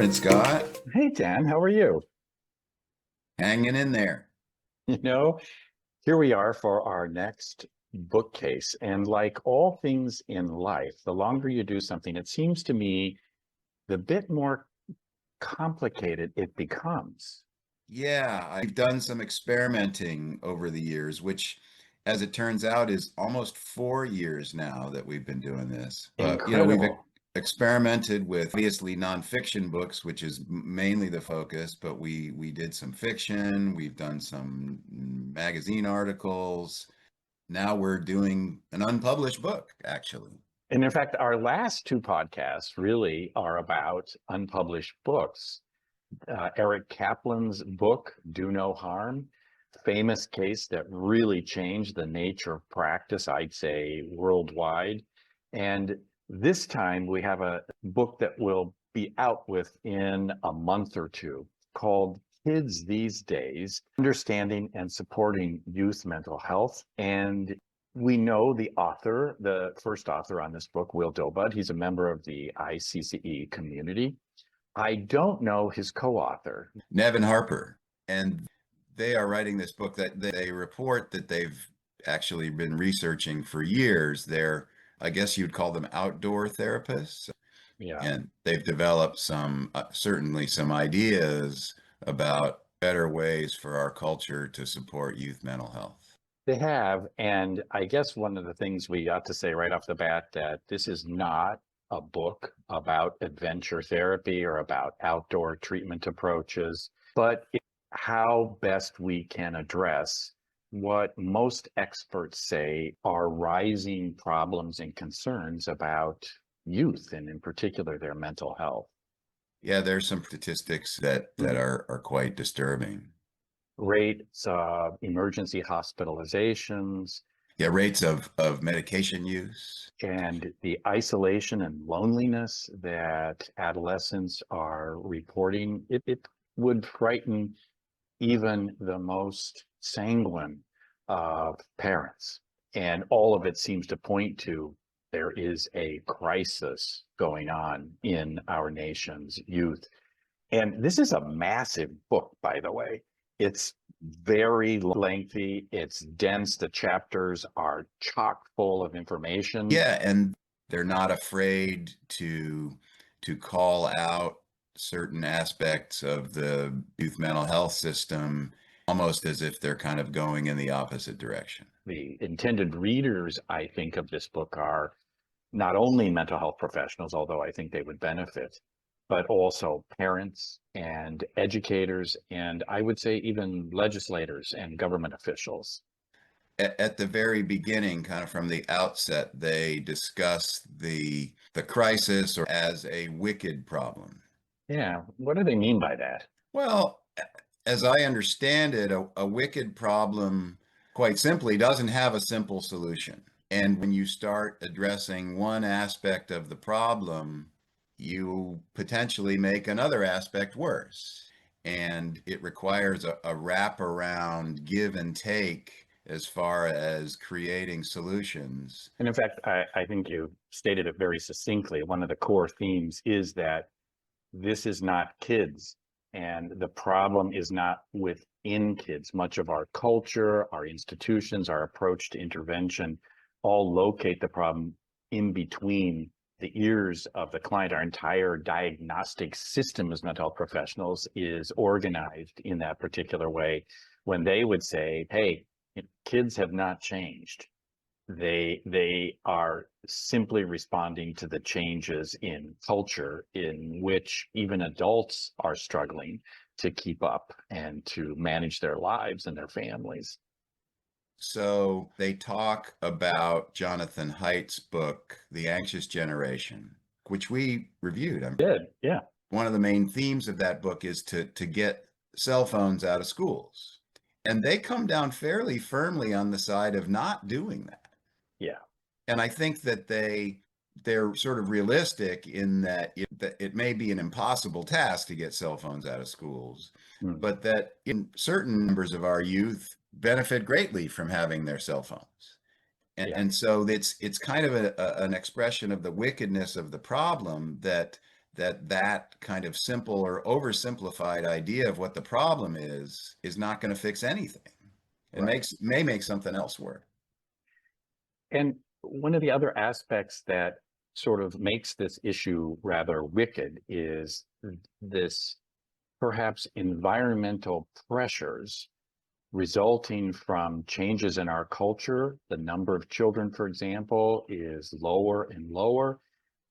Morning, Scott. Hey, Dan, how are you? Hanging in there. You know, here we are for our next bookcase. And like all things in life, the longer you do something, it seems to me the bit more complicated it becomes. Yeah, I've done some experimenting over the years, which, as it turns out, is almost 4 years now that we've been doing this. But, we've Incredible. experimented with obviously nonfiction books, which is mainly the focus, but we did some fiction, we've done some magazine articles. Now we're doing an unpublished book, actually. And in fact, our last two podcasts really are about unpublished books. Eric Kaplan's book, Do No Harm, famous case that really changed the nature of practice, I'd say, worldwide. And this time we have a book that will be out within a month or two called Kids These Days, Understanding and Supporting Youth Mental Health. And we know the author, the first author on this book, Will Dobud. He's a member of the ICCE community. I don't know his co-author. Nevin Harper. And they are writing this book that they report that they've actually been researching for years. They're, I guess you'd call them outdoor therapists. Yeah, And they've developed some, certainly some ideas about better ways for our culture to support youth mental health. they have. And I guess one of the things we ought to say right off the bat that this is not a book about adventure therapy or about outdoor treatment approaches, but how best we can address what most experts say are rising problems and concerns about youth, and in particular their mental health. Yeah, there's some statistics that are quite disturbing. Rates of emergency hospitalizations, Yeah, rates of medication use. and the isolation and loneliness that adolescents are reporting, it would frighten even the most sanguine of parents. And all of it seems to point to there is a crisis going on in our nation's youth. And this is a massive book, by the way. It's very lengthy, it's dense. The chapters are chock full of information. Yeah, and they're not afraid to call out certain aspects of the youth mental health system, almost as if they're kind of going in the opposite direction. The intended readers, I think, of this book are not only mental health professionals, although I think they would benefit, but also parents and educators, and I would say even legislators and government officials. At the very beginning, kind of from the outset, they discuss the crisis or as a wicked problem. Yeah, what do they mean by that? Well, as I understand it, a wicked problem, quite simply, doesn't have a simple solution. And when you start addressing one aspect of the problem, you potentially make another aspect worse. And it requires a wraparound give and take as far as creating solutions. And in fact, I think you stated it very succinctly. One of the core themes is that this is not kids, and the problem is not within kids. Much of our culture, our institutions, our approach to intervention all locate the problem in between the ears of the client. Our entire diagnostic system as mental health professionals is organized in that particular way. When they would say, hey, kids have not changed. They are simply responding to the changes in culture in which even adults are struggling to keep up and to manage their lives and their families. So they talk about Jonathan Haidt's book, The Anxious Generation, which we reviewed. Good, yeah. One of the main themes of that book is to get cell phones out of schools. And they come down fairly firmly on the side of not doing that. Yeah. And I think that they're sort of realistic in that it may be an impossible task to get cell phones out of schools, but that in certain members of our youth benefit greatly from having their cell phones. And so it's kind of an expression of the wickedness of the problem that that kind of simple or oversimplified idea of what the problem is not going to fix anything. It Right. may make something else work. And one of the other aspects that sort of makes this issue rather wicked is this perhaps environmental pressures resulting from changes in our culture. The number of children, for example, is lower and lower.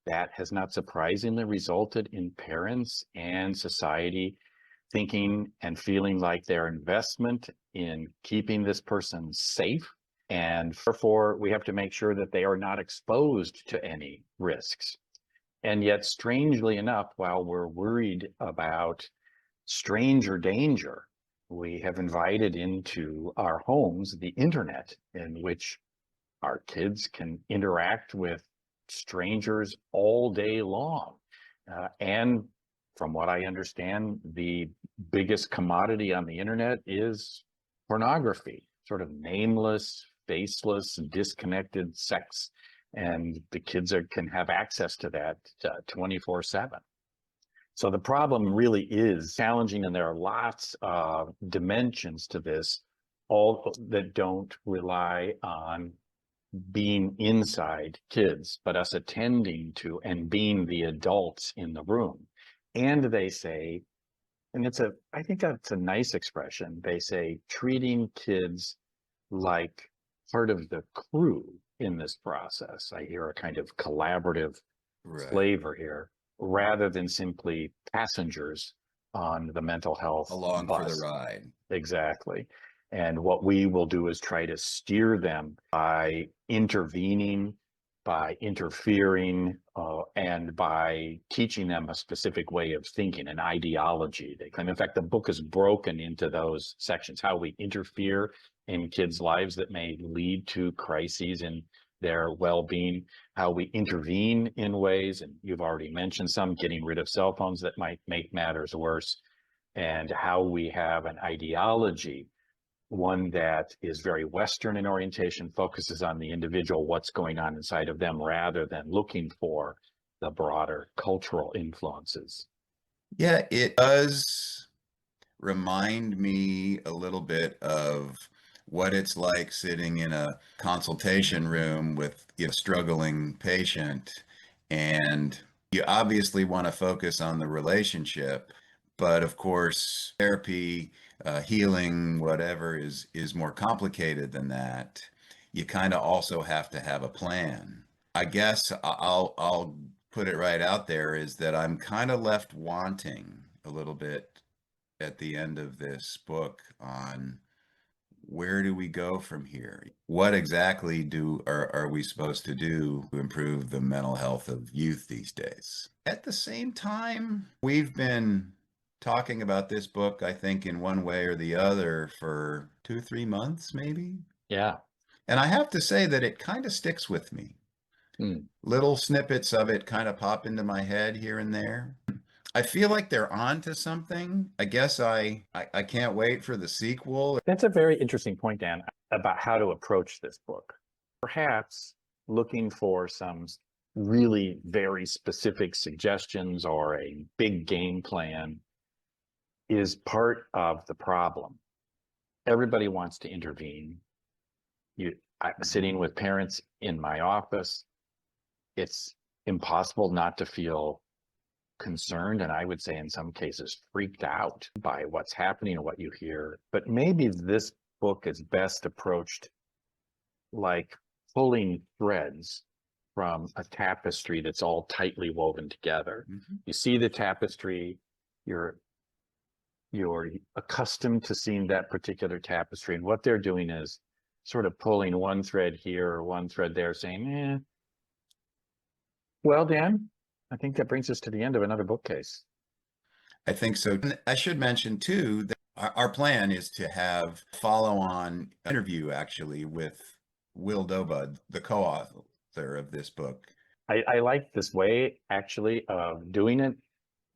That has not surprisingly resulted in parents and society thinking and feeling like their investment in keeping this person safe. And therefore, we have to make sure that they are not exposed to any risks. And yet, strangely enough, while we're worried about stranger danger, we have invited into our homes the internet, in which our kids can interact with strangers all day long. And from what I understand, the biggest commodity on the internet is pornography, sort of nameless, faceless, disconnected sex. And the kids can have access to that 24/7. So the problem really is challenging, and there are lots of dimensions to this, all that don't rely on being inside kids, but us attending to and being the adults in the room. And they say, and I think that's a nice expression. They say treating kids like part of the crew in this process. I hear a kind of collaborative Right. flavor here, rather than simply passengers on the mental health Along for the bus. ride. Exactly. And what we will do is try to steer them by intervening, by interfering, and by teaching them a specific way of thinking, an ideology. They claim, in fact, the book is broken into those sections: how we interfere in kids' lives that may lead to crises in their well-being, how we intervene in ways, and you've already mentioned some, getting rid of cell phones that might make matters worse, and how we have an ideology, one that is very Western in orientation, focuses on the individual, what's going on inside of them, rather than looking for the broader cultural influences. Yeah, it does remind me a little bit of what it's like sitting in a consultation room with a struggling patient, and you obviously want to focus on the relationship, but of course therapy, healing, whatever, is more complicated than that. You kind of also have to have a plan. I guess I'll put it right out there, is that I'm kind of left wanting a little bit at the end of this book on where do we go from here? What exactly are we supposed to do to improve the mental health of youth these days? At the same time, we've been talking about this book, I think, in one way or the other for 2, 3 months, maybe. Yeah. And I have to say that it kind of sticks with me. Little snippets of it kind of pop into my head here and there. I feel like they're on to something. I guess I can't wait for the sequel. That's a very interesting point, Dan, about how to approach this book. Perhaps looking for some really very specific suggestions or a big game plan is part of the problem. Everybody wants to intervene. I'm sitting with parents in my office. It's impossible not to feel concerned, and I would say in some cases freaked out by what's happening and what you hear. But maybe this book is best approached like pulling threads from a tapestry that's all tightly woven together. You see the tapestry, you're accustomed to seeing that particular tapestry, and what they're doing is sort of pulling one thread here or one thread there, saying, well, Dan, I think that brings us to the end of another bookcase. I think so. And I should mention too that our plan is to have follow-on interview actually with Will Dobud, the co-author of this book. I like this way actually of doing it,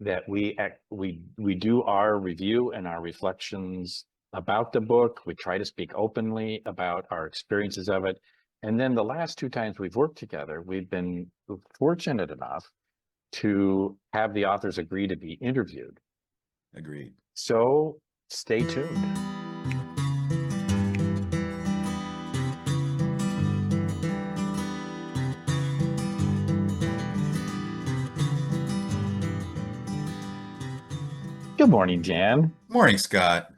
that we do our review and our reflections about the book. We try to speak openly about our experiences of it. And then the last 2 times we've worked together, we've been fortunate enough to have the authors agree to be interviewed. Agreed. So stay tuned. Good morning, Jan. Morning, Scott.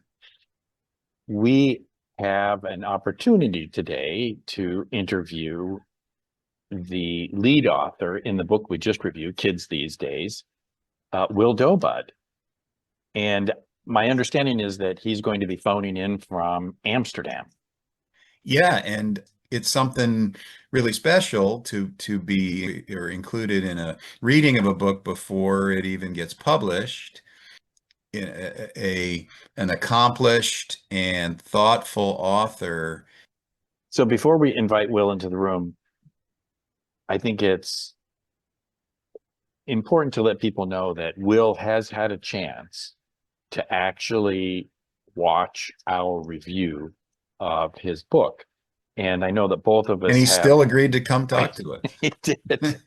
We have an opportunity today to interview the lead author in the book we just reviewed, Kids These Days, Will Dobud. And my understanding is that he's going to be phoning in from Amsterdam. Yeah, and it's something really special to be or included in a reading of a book before it even gets published. An accomplished and thoughtful author. So before we invite Will into the room, I think it's important to let people know that Will has had a chance to actually watch our review of his book. And I know that both of us And he have... still agreed to come talk to us. He did.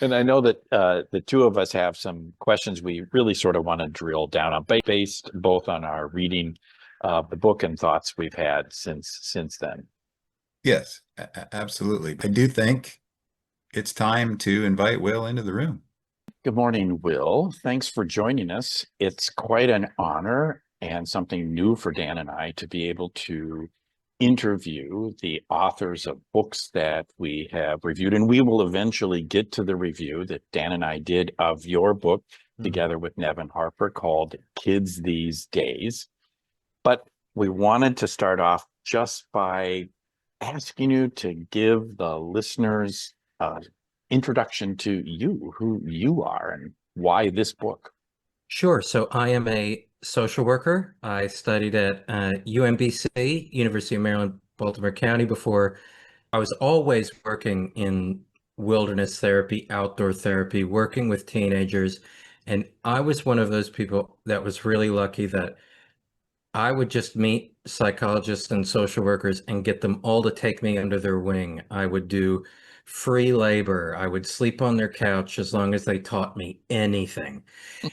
And I know that the two of us have some questions we really sort of want to drill down on, based both on our reading of the book and thoughts we've had since then. Yes, absolutely. I do think it's time to invite Will into the room. Good morning, Will. Thanks for joining us. It's quite an honor and something new for Dan and I to be able to interview the authors of books that we have reviewed. And we will eventually get to the review that Dan and I did of your book together with Nevin Harper called Kids These Days. But we wanted to start off just by asking you to give the listeners introduction to you, who you are and why this book. Sure. So I am a social worker. I studied at UMBC, University of Maryland, Baltimore County before. I was always working in wilderness therapy, outdoor therapy, working with teenagers. And I was one of those people that was really lucky that I would just meet psychologists and social workers and get them all to take me under their wing. I would do free labor. I would sleep on their couch as long as they taught me anything.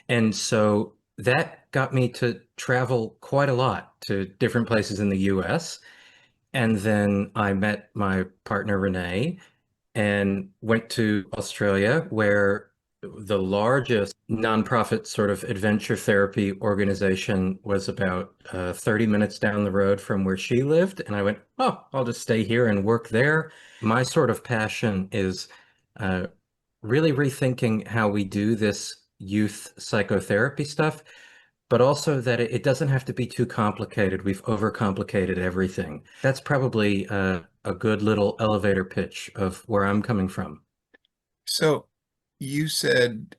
And so that got me to travel quite a lot to different places in the US. And then I met my partner, Renee, and went to Australia, where the largest nonprofit sort of adventure therapy organization was about 30 minutes down the road from where she lived. And I went, oh, I'll just stay here and work there. My sort of passion is really rethinking how we do this youth psychotherapy stuff, but also that it doesn't have to be too complicated. We've overcomplicated everything. That's probably a good little elevator pitch of where I'm coming from. So you said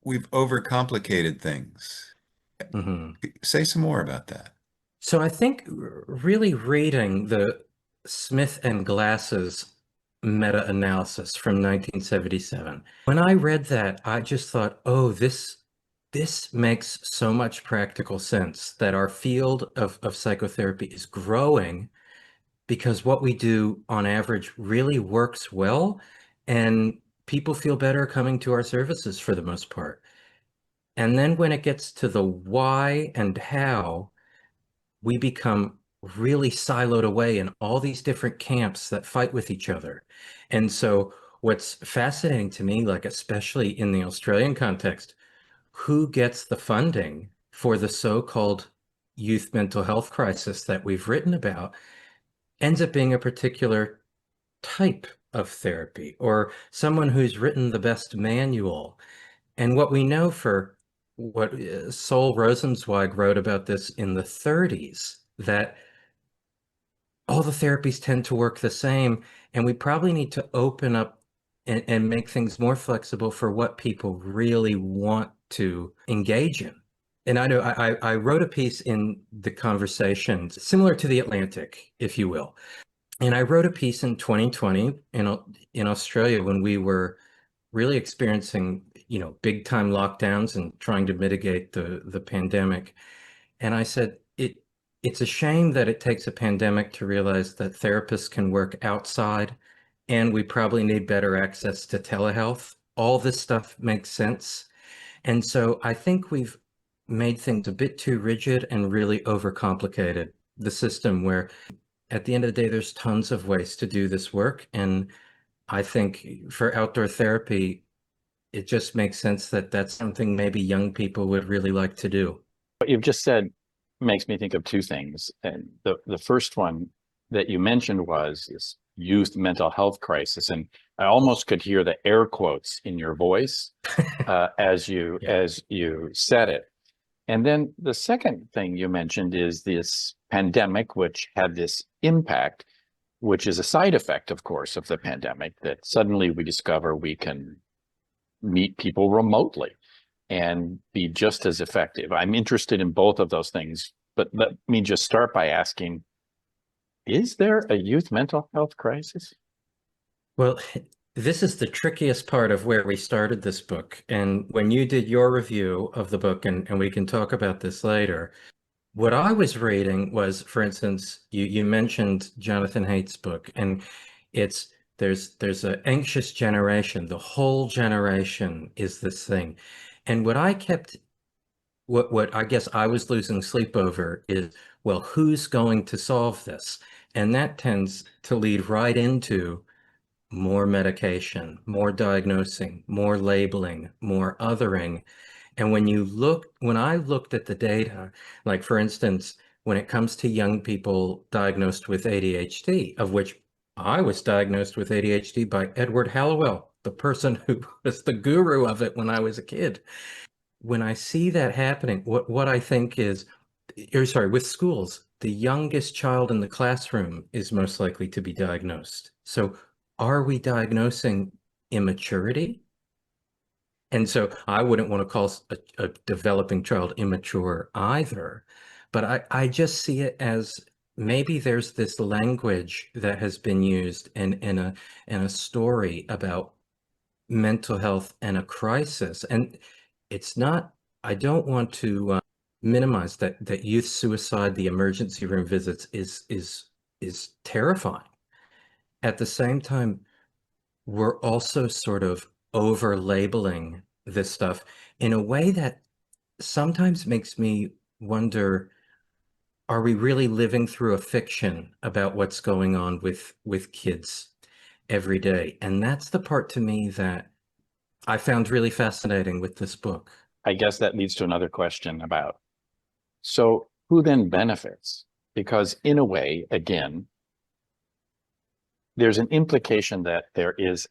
we've overcomplicated things. Mm-hmm. Say some more about that. So I think really reading the Smith and Glasses meta-analysis from 1977, when I read that, I just thought, oh, this makes so much practical sense that our field of psychotherapy is growing because what we do on average really works well, and people feel better coming to our services for the most part. And then when it gets to the why and how, we become really siloed away in all these different camps that fight with each other. And so what's fascinating to me, like especially in the Australian context, who gets the funding for the so-called youth mental health crisis that we've written about ends up being a particular type of therapy or someone who's written the best manual. And what we know for what Sol Rosenzweig wrote about this in the 30s, that all the therapies tend to work the same, and we probably need to open up and make things more flexible for what people really want to engage in. And I know I wrote a piece in The Conversation, similar to The Atlantic, if you will. And I wrote a piece in 2020 in Australia when we were really experiencing, big time lockdowns and trying to mitigate the pandemic. And I said, it's a shame that it takes a pandemic to realize that therapists can work outside, and we probably need better access to telehealth all this stuff makes sense. And so I think we've made things a bit too rigid and really overcomplicated the system, where at the end of the day, there's tons of ways to do this work. And I think for outdoor therapy, it just makes sense that that's something maybe young people would really like to do. What you've just said makes me think of two things. And the first one that you mentioned was this youth mental health crisis. And I almost could hear the air quotes in your voice as you said it. And then the second thing you mentioned is this pandemic, which had this impact, which is a side effect, of course, of the pandemic, that suddenly we discover we can meet people remotely and be just as effective. I'm interested in both of those things, but let me just start by asking, is there a youth mental health crisis? Well, this is the trickiest part of where we started this book. And when you did your review of the book, and we can talk about this later, what I was reading was, for instance, you mentioned Jonathan Haidt's book, and there's an anxious generation. The whole generation is this thing. And what I guess I was losing sleep over is, well, who's going to solve this? And that tends to lead right into more medication, more diagnosing, more labeling, more othering. And when I looked at the data, like for instance, when it comes to young people diagnosed with ADHD, of which I was diagnosed with ADHD by Edward Hallowell, the person who was the guru of it when I was a kid. When I see that happening, what I think is, or sorry, with schools, the youngest child in the classroom is most likely to be diagnosed. So are we diagnosing immaturity? And so I wouldn't want to call a developing child immature either, but I just see it as maybe there's this language that has been used in a story about mental health and a crisis. And it's not, I don't want to minimize that youth suicide, the emergency room visits is terrifying. At the same time, we're also sort of over labeling this stuff in a way that sometimes makes me wonder, are we really living through a fiction about what's going on with kids every day? And that's the part to me that I found really fascinating with this book. I guess that leads to another question about, so who then benefits? Because in a way, again, there's an implication that there is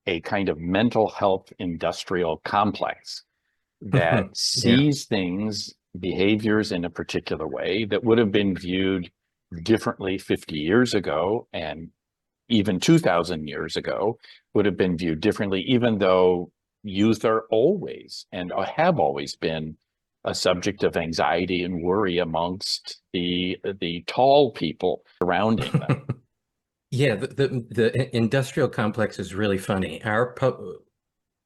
a kind of mental health industrial complex that sees things, behaviors in a particular way that would have been viewed differently 50 years ago, and even 2000 years ago would have been viewed differently, even though youth are always and have always been a subject of anxiety and worry amongst the tall people surrounding them. Yeah, the industrial complex is really funny.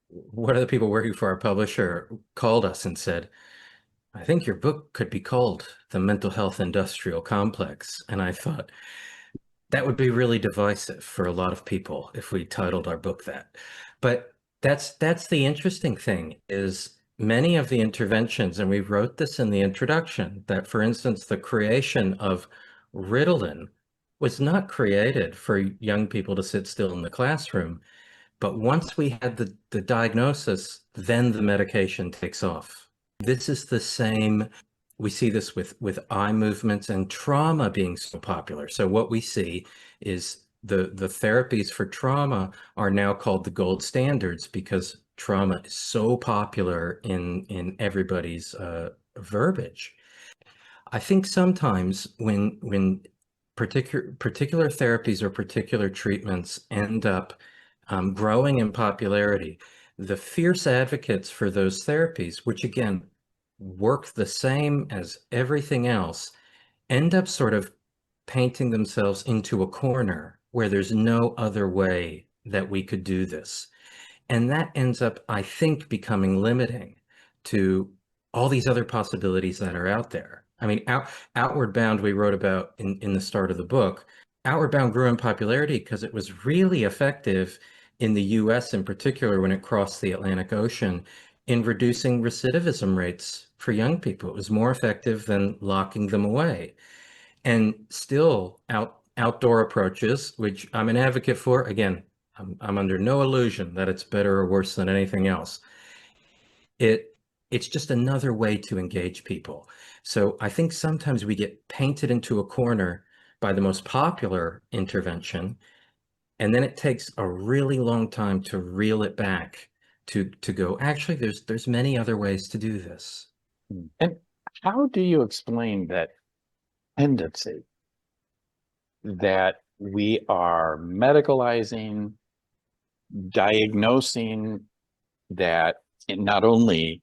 One of the people working for our publisher called us and said, I think your book could be called The Mental Health Industrial Complex. And I thought that would be really divisive for a lot of people if we titled our book that. But that's the interesting thing, is many of the interventions, and we wrote this in the introduction, that for instance, the creation of Ritalin was not created for young people to sit still in the classroom. But once we had the diagnosis, then the medication takes off. This is the same. We see this with eye movements and trauma being so popular. So what we see is the therapies for trauma are now called the gold standards because trauma is so popular in everybody's verbiage. I think sometimes when particular therapies or particular treatments end up growing in popularity, the fierce advocates for those therapies, which again work the same as everything else, end up sort of painting themselves into a corner where there's no other way that we could do this. And that ends up, I think, becoming limiting to all these other possibilities that are out there. I mean, Outward Bound, we wrote about in the start of the book. Outward Bound grew in popularity because it was really effective in the US in particular when it crossed the Atlantic Ocean in reducing recidivism rates for young people. It was more effective than locking them away. And still outdoor approaches, which I'm an advocate for, again, I'm under no illusion that it's better or worse than anything else. It's just another way to engage people. So I think sometimes we get painted into a corner by the most popular intervention, and then it takes a really long time to reel it back to go, actually, there's many other ways to do this. And how do you explain that tendency that we are medicalizing, diagnosing, that not only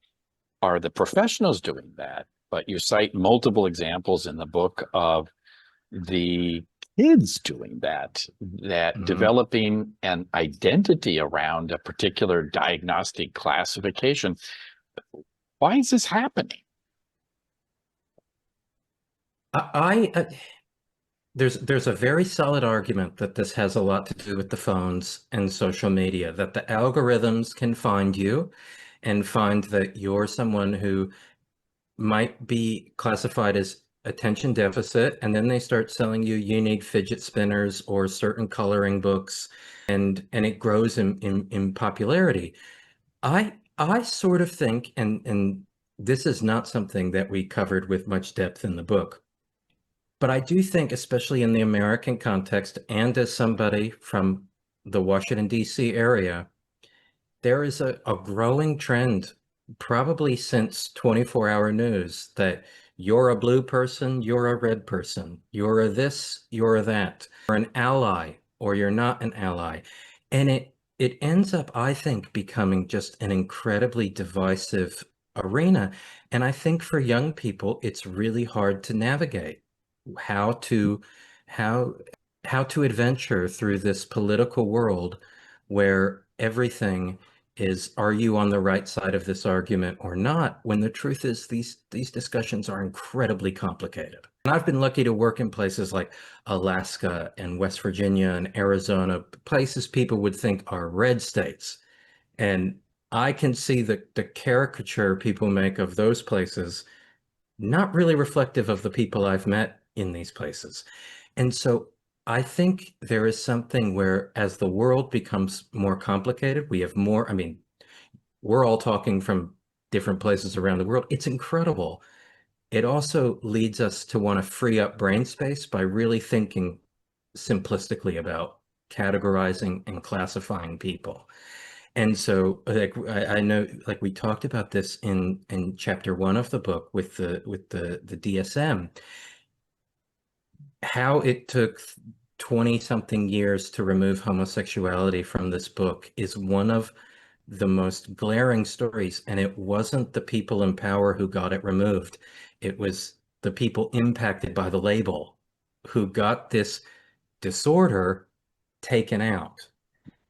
are the professionals doing that, but you cite multiple examples in the book of the kids doing that, developing an identity around a particular diagnostic classification. Why is this happening? There's a very solid argument that this has a lot to do with the phones and social media, that the algorithms can find you and find that you're someone who might be classified as attention deficit, and then they start selling you unique fidget spinners or certain coloring books, and it grows in popularity. I sort of think, and this is not something that we covered with much depth in the book, but I do think, especially in the American context, and as somebody from the Washington, D.C. area, there is a growing trend, probably since 24-hour news, that you're a blue person, you're a red person, you're a this, you're a that, you're an ally, or you're not an ally. And it ends up, I think, becoming just an incredibly divisive arena. And I think for young people, it's really hard to navigate how to adventure through this political world where everything is, are you on the right side of this argument or not? When the truth is these discussions are incredibly complicated. And I've been lucky to work in places like Alaska and West Virginia and Arizona, places people would think are red states. And I can see the caricature people make of those places, not really reflective of the people I've met in these places. And so I think there is something where, as the world becomes more complicated, we have more, I mean, we're all talking from different places around the world. It's incredible. It also leads us to want to free up brain space by really thinking simplistically about categorizing and classifying people. And so, like, I know, like we talked about this in chapter 1 of the book with the DSM, how it took 20 something years to remove homosexuality from this book is one of the most glaring stories. And it wasn't the people in power who got it removed. It was the people impacted by the label who got this disorder taken out.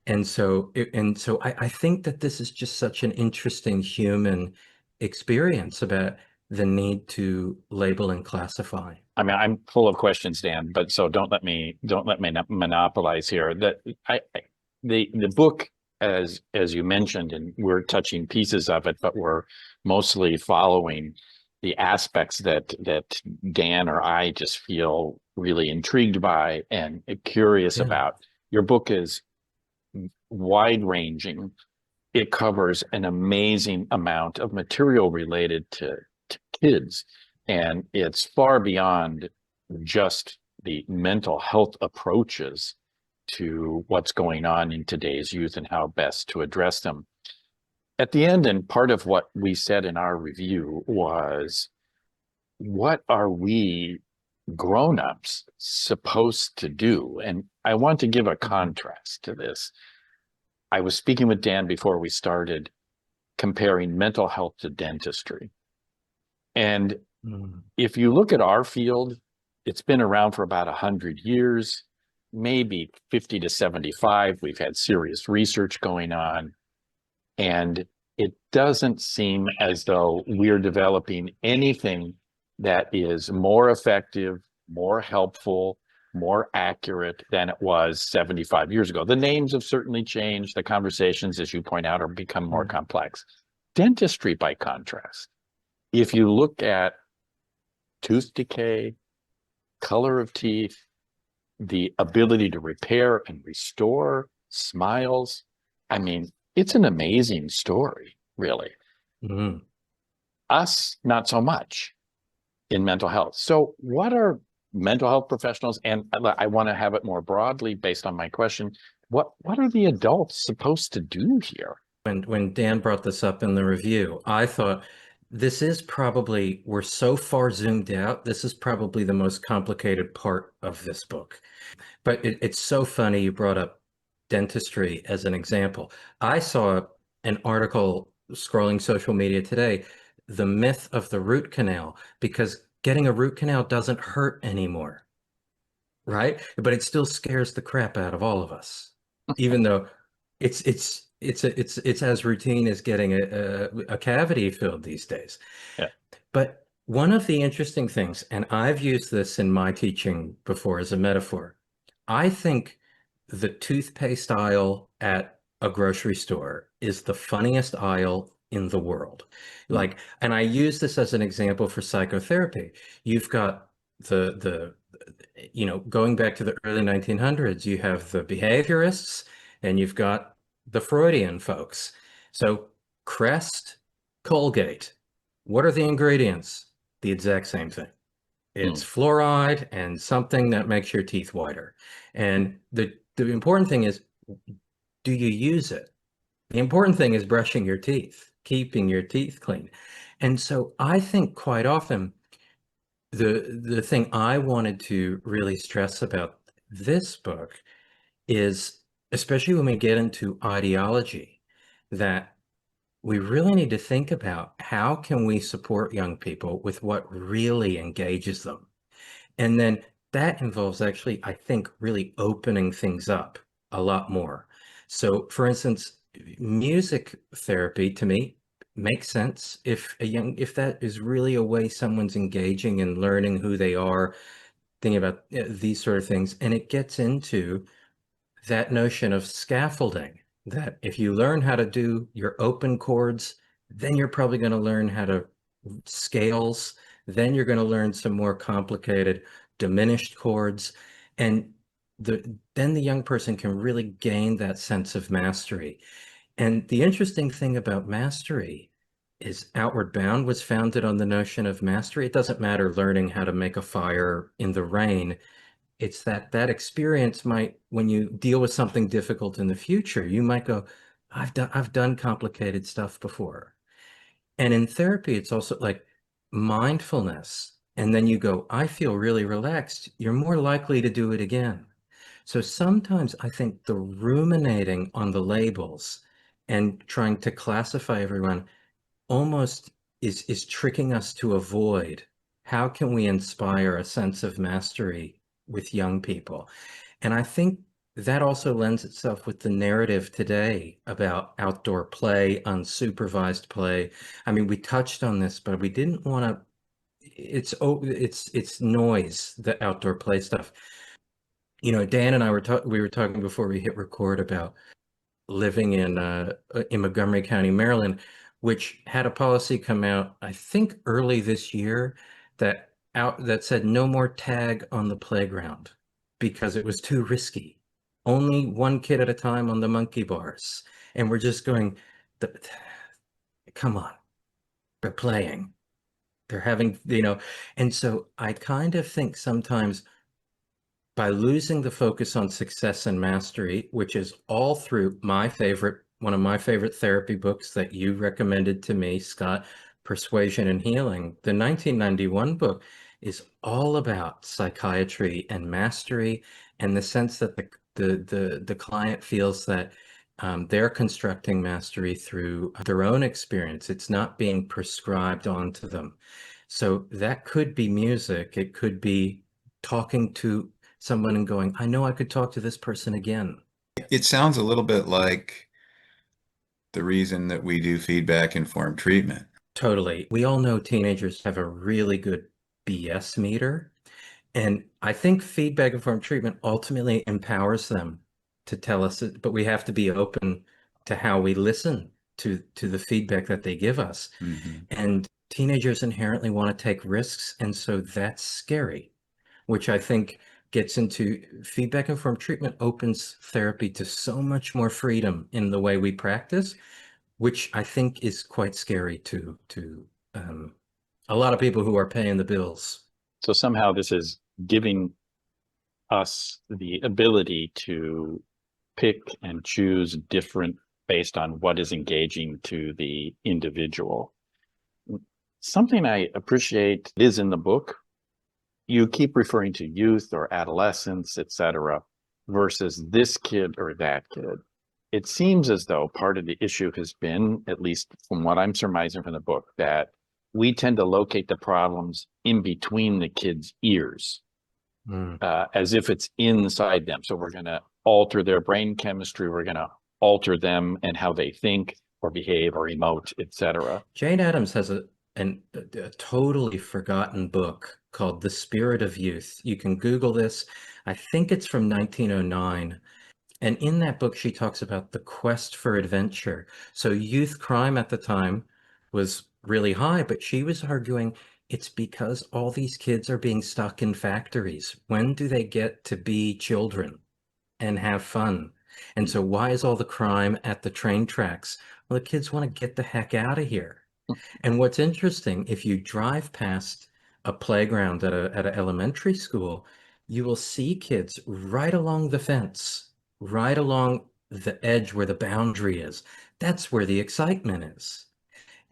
And so I think that this is just such an interesting human experience about the need to label and classify. I mean, I'm full of questions, Dan, but so don't let me monopolize here. The book, as you mentioned, and we're touching pieces of it, but we're mostly following the aspects that Dan or I just feel really intrigued by and curious about. Your book is wide-ranging. It covers an amazing amount of material related to kids, and it's far beyond just the mental health approaches to what's going on in today's youth and how best to address them. At the end, and part of what we said in our review was, what are we grown-ups supposed to do? And I want to give a contrast to this. I was speaking with Dan before we started, comparing mental health to dentistry. And if you look at our field, it's been around for about 100 years, maybe 50 to 75. We've had serious research going on. And it doesn't seem as though we're developing anything that is more effective, more helpful, more accurate than it was 75 years ago. The names have certainly changed. The conversations, as you point out, are become more complex. Dentistry, by contrast, if you look at tooth decay, color of teeth, the ability to repair and restore, smiles, I mean, it's an amazing story, really. Mm. Us, not so much in mental health. So what are mental health professionals, and I want to have it more broadly based on my question, what are the adults supposed to do here? When Dan brought this up in the review, I thought this is probably, we're so far zoomed out, this is probably the most complicated part of this book. But it's so funny you brought up dentistry as an example. I saw an article scrolling social media today, the myth of the root canal, because getting a root canal doesn't hurt anymore, right? But it still scares the crap out of all of us, even though it's as routine as getting a cavity filled these days. Yeah. But one of the interesting things, and I've used this in my teaching before as a metaphor, I think the toothpaste aisle at a grocery store is the funniest aisle in the world. Like, and I use this as an example for psychotherapy. You've got the going back to the early 1900s, you have the behaviorists and you've got the Freudian folks. So Crest, Colgate, what are the ingredients? The exact same thing. It's fluoride and something that makes your teeth whiter. And the important thing is, do you use it? The important thing is brushing your teeth, keeping your teeth clean. And so I think quite often the thing I wanted to really stress about this book is, especially when we get into ideology, that we really need to think about how can we support young people with what really engages them. And then that involves actually, I think, really opening things up a lot more. So for instance, music therapy to me makes sense if that is really a way someone's engaging and learning who they are, thinking about these sort of things. And it gets into that notion of scaffolding, that if you learn how to do your open chords, then you're probably going to learn how to scales, then you're going to learn some more complicated diminished chords, and then the young person can really gain that sense of mastery. And the interesting thing about mastery is Outward Bound was founded on the notion of mastery. It doesn't matter learning how to make a fire in the rain. It's that experience might, when you deal with something difficult in the future, you might go, I've done complicated stuff before. And in therapy, it's also like mindfulness. And then you go, I feel really relaxed. You're more likely to do it again. So sometimes I think the ruminating on the labels and trying to classify everyone almost is tricking us to avoid, how can we inspire a sense of mastery with young people? And I think that also lends itself with the narrative today about outdoor play, unsupervised play. I mean, we touched on this, but we didn't want to, it's noise, the outdoor play stuff. Dan and I we were talking before we hit record about living in Montgomery County, Maryland, which had a policy come out, I think early this year, that said no more tag on the playground because it was too risky. Only one kid at a time on the monkey bars. And we're just going, come on, they're playing. They're having, and so I kind of think sometimes by losing the focus on success and mastery, which is all through one of my favorite therapy books that you recommended to me, Scott, Persuasion and Healing. The 1991 book is all about psychiatry and mastery, and the sense that the client feels that they're constructing mastery through their own experience. It's not being prescribed onto them. So that could be music. It could be talking to someone and going, I know I could talk to this person again. It sounds a little bit like the reason that we do feedback informed treatment. Totally. We all know teenagers have a really good BS meter. And I think feedback-informed treatment ultimately empowers them to tell us, but we have to be open to how we listen to the feedback that they give us. Mm-hmm. And teenagers inherently want to take risks, and so that's scary, which I think gets into feedback-informed treatment opens therapy to so much more freedom in the way we practice, which I think is quite scary to a lot of people who are paying the bills. So somehow this is giving us the ability to pick and choose different based on what is engaging to the individual. Something I appreciate is in the book. You keep referring to youth or adolescents, etc., versus this kid or that kid. It seems as though part of the issue has been, at least from what I'm surmising from the book, that we tend to locate the problems in between the kids' ears, as if it's inside them. So we're going to alter their brain chemistry. We're going to alter them and how they think or behave or emote, etc. Jane Addams has a totally forgotten book called The Spirit of Youth. You can Google this. I think it's from 1909. And in that book, she talks about the quest for adventure. So youth crime at the time was really high, but she was arguing it's because all these kids are being stuck in factories. When do they get to be children and have fun? And so why is all the crime at the train tracks? Well, the kids want to get the heck out of here. And what's interesting, if you drive past a playground at an elementary school, you will see kids right along the fence, right along the edge where the boundary is. That's where the excitement is.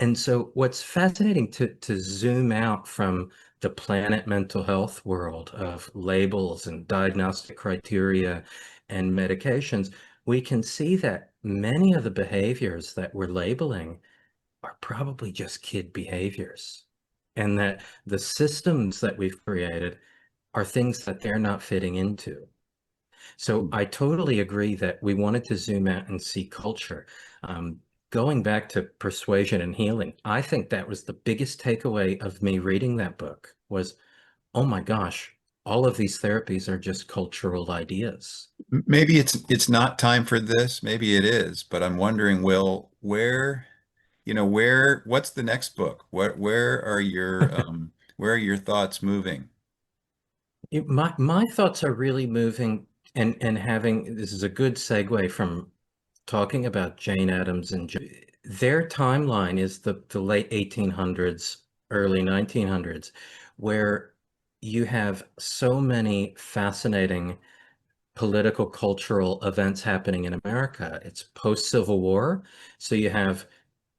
And so what's fascinating to zoom out from the planet mental health world of labels and diagnostic criteria and medications, we can see that many of the behaviors that we're labeling are probably just kid behaviors, and that the systems that we've created are things that they're not fitting into. So I totally agree that we wanted to zoom out and see culture. Going back to persuasion and healing, I think that was the biggest takeaway of me reading that book was, oh my gosh, all of these therapies are just cultural ideas. Maybe it's not time for this. Maybe it is, but I'm wondering, Will, what's the next book? Where are your thoughts moving? My thoughts are really moving and having this is a good segue from talking about Jane Addams and their timeline is the late 1800s, early 1900s, where you have so many fascinating political cultural events happening in America. It's post-Civil War, so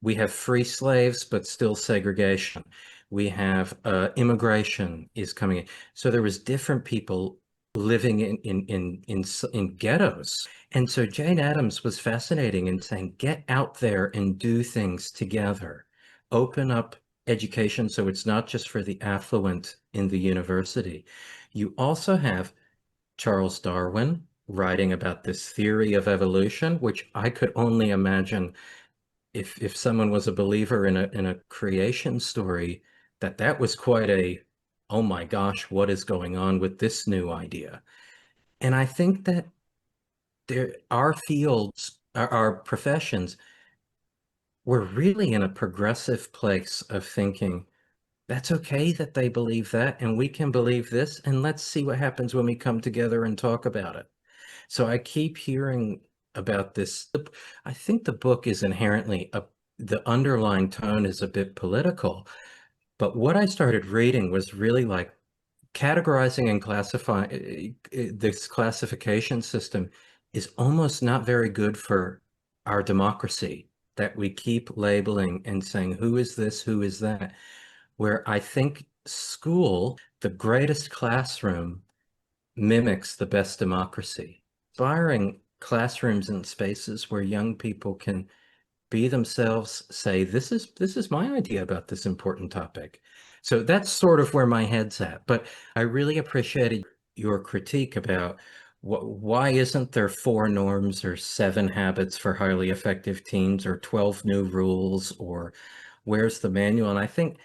we have free slaves, but still segregation. We have immigration is coming in. So there was different people living in ghettos. And so Jane Addams was fascinating in saying, get out there and do things together. Open up education so it's not just for the affluent in the university. You also have Charles Darwin writing about this theory of evolution, which I could only imagine if someone was a believer in a creation story, that was quite a, oh my gosh, what is going on with this new idea? And I think that our fields, our professions, we're really in a progressive place of thinking that's okay that they believe that, and we can believe this, and let's see what happens when we come together and talk about it. So I keep hearing about this. I think the book is inherently the underlying tone is a bit political, but what I started reading was really like categorizing and classifying. This classification system is almost not very good for our democracy, that we keep labeling and saying, who is this, who is that? Where I think school, the greatest classroom, mimics the best democracy. Inspiring classrooms and spaces where young people can be themselves, say, this is my idea about this important topic. So that's sort of where my head's at. But I really appreciated your critique about why isn't there 4 norms or 7 habits for highly effective teams or 12 new rules or where's the manual? And I think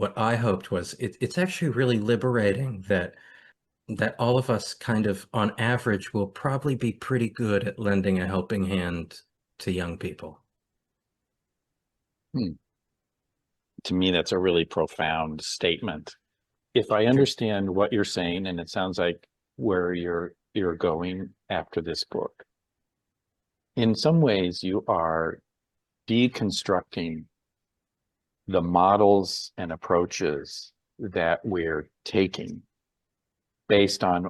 what I hoped was it's actually really liberating that all of us kind of on average will probably be pretty good at lending a helping hand to young people. To me, that's a really profound statement. If I understand what you're saying, and it sounds like where you're going after this book, in some ways you are deconstructing the models and approaches that we're taking based on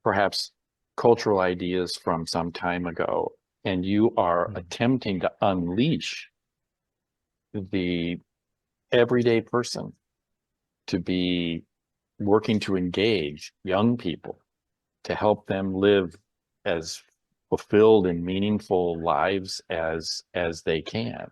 perhaps cultural ideas from some time ago, and you are attempting to unleash the everyday person to be working to engage young people, to help them live as fulfilled and meaningful lives as they can.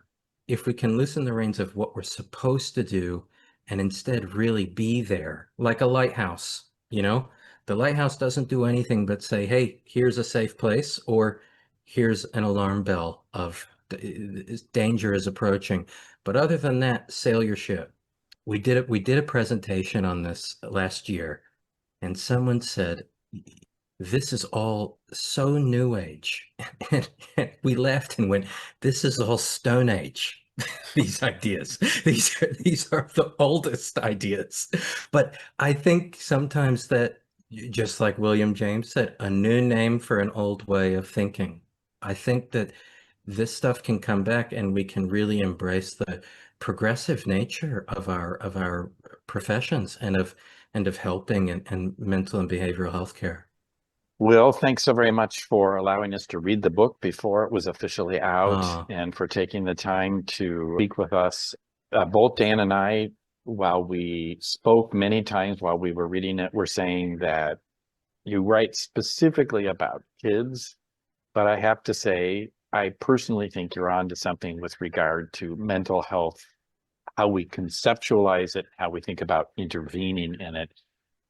If we can loosen the reins of what we're supposed to do and instead really be there, like a lighthouse, the lighthouse doesn't do anything but say, hey, here's a safe place, or here's an alarm bell of danger is approaching. But other than that, sail your ship. We did a presentation on this last year, and someone said, this is all so new age. And we laughed and went, this is all Stone Age. These ideas, these are the oldest ideas. But I think sometimes that, just like William James said, a new name for an old way of thinking. I think that this stuff can come back and we can really embrace the progressive nature of our professions and of helping and mental and behavioral health care. Will, thanks so very much for allowing us to read the book before it was officially out, and for taking the time to speak with us. Both Dan and I, while we spoke many times while we were reading it, were saying that you write specifically about kids, but I have to say, I personally think you're on to something with regard to mental health, how we conceptualize it, how we think about intervening in it.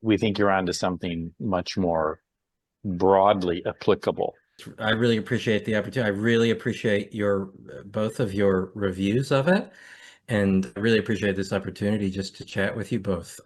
We think you're on to something much more broadly applicable. I really appreciate the opportunity. I really appreciate both of your reviews of it, and I really appreciate this opportunity just to chat with you both.